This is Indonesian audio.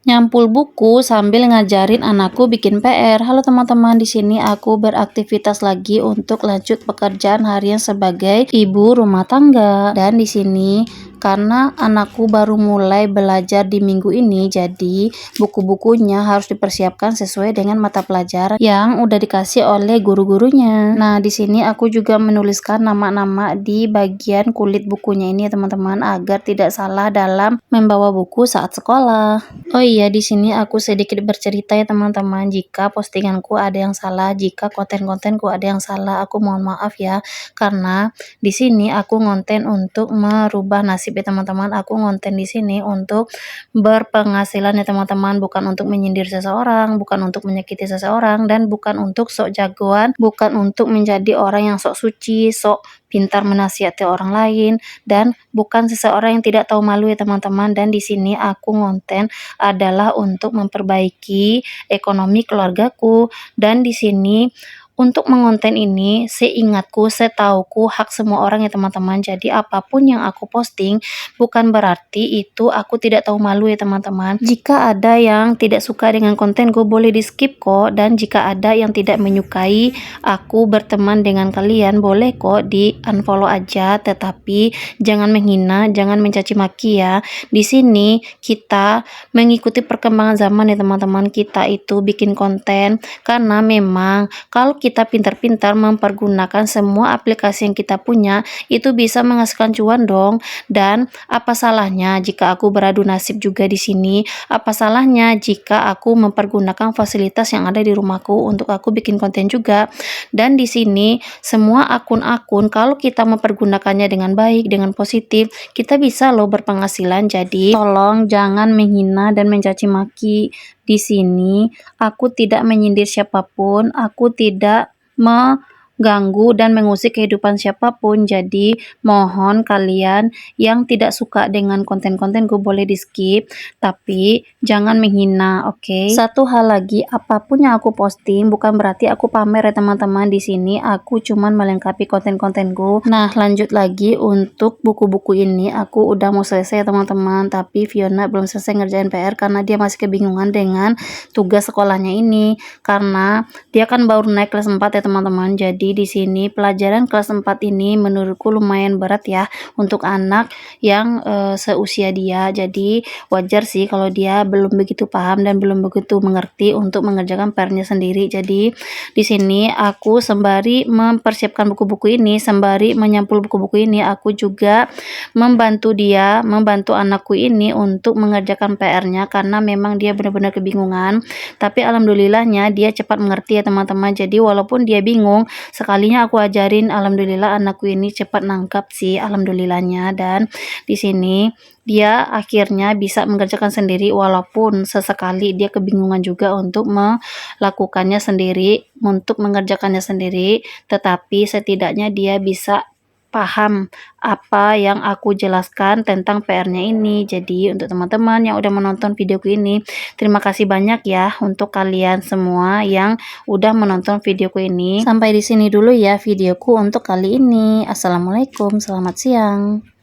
nyampul buku sambil ngajarin anakku bikin PR. Halo teman-teman, di sini aku beraktivitas lagi untuk lanjut pekerjaan harian sebagai ibu rumah tangga. Dan di sini karena anakku baru mulai belajar di minggu ini, jadi buku-bukunya harus dipersiapkan sesuai dengan mata pelajaran yang udah dikasih oleh guru-gurunya. Nah, di sini aku juga menuliskan nama-nama di bagian kulit bukunya ini ya teman-teman, agar tidak salah dalam membawa buku saat sekolah. Oh iya, di sini aku sedikit bercerita ya teman-teman, jika postinganku ada yang salah, jika konten-kontenku ada yang salah, aku mohon maaf ya. Karena di sini aku ngonten untuk merubah nasib ya teman-teman. Aku ngonten di sini untuk berpenghasilan ya teman-teman, bukan untuk menyindir seseorang, bukan untuk menyakiti seseorang, dan bukan untuk sok jagoan, bukan untuk menjadi orang yang sok suci, sok pintar menasihati orang lain, dan bukan seseorang yang tidak tahu malu ya teman-teman. Dan di sini aku ngonten adalah untuk memperbaiki ekonomi keluargaku, dan di sini untuk mengonten ini seingatku, setauku, hak semua orang ya teman-teman. Jadi apapun yang aku posting bukan berarti itu aku tidak tahu malu ya teman-teman. Jika ada yang tidak suka dengan kontenku boleh di skip kok, dan jika ada yang tidak menyukai aku berteman dengan kalian boleh kok di unfollow aja, tetapi jangan menghina, jangan mencaci maki ya. Di sini kita mengikuti perkembangan zaman ya teman-teman. Kita itu bikin konten karena memang kalau kita pintar-pintar mempergunakan semua aplikasi yang kita punya, itu bisa menghasilkan cuan dong. Dan apa salahnya jika aku beradu nasib juga di sini? Apa salahnya jika aku mempergunakan fasilitas yang ada di rumahku untuk aku bikin konten juga? Dan di sini semua akun-akun kalau kita mempergunakannya dengan baik, dengan positif, kita bisa loh berpenghasilan. Jadi tolong jangan menghina dan mencaci maki. Di sini aku tidak menyindir siapapun, aku tidak mengganggu dan mengusik kehidupan siapapun. Jadi mohon kalian yang tidak suka dengan konten-kontenku boleh di skip, tapi jangan menghina, oke? Satu hal lagi, apapun yang aku posting bukan berarti aku pamer ya teman-teman. Di sini aku cuman melengkapi konten-kontenku. Nah, lanjut lagi untuk buku-buku ini, aku udah mau selesai ya teman-teman, tapi Fiona belum selesai ngerjain PR karena dia masih kebingungan dengan tugas sekolahnya ini, karena dia kan baru naik kelas 4 ya teman-teman. Jadi di sini pelajaran kelas 4 ini menurutku lumayan berat ya untuk anak yang seusia dia. Jadi wajar sih kalau dia belum begitu paham dan belum begitu mengerti untuk mengerjakan PR-nya sendiri. Jadi di sini aku sembari mempersiapkan buku-buku ini, sembari menyampul buku-buku ini, aku juga membantu dia, membantu anakku ini untuk mengerjakan PR-nya karena memang dia benar-benar kebingungan. Tapi alhamdulillahnya dia cepat mengerti ya teman-teman. Jadi walaupun dia bingung, sekalinya aku ajarin, alhamdulillah anakku ini cepat nangkap sih, alhamdulillahnya. Dan di sini dia akhirnya bisa mengerjakan sendiri, walaupun sesekali dia kebingungan juga untuk melakukannya sendiri, untuk mengerjakannya sendiri, tetapi setidaknya dia bisa paham apa yang aku jelaskan tentang PR-nya ini. Jadi untuk teman-teman yang udah menonton videoku ini, terima kasih banyak ya untuk kalian semua yang udah menonton videoku ini. Sampai di sini dulu ya videoku untuk kali ini. Assalamualaikum, selamat siang.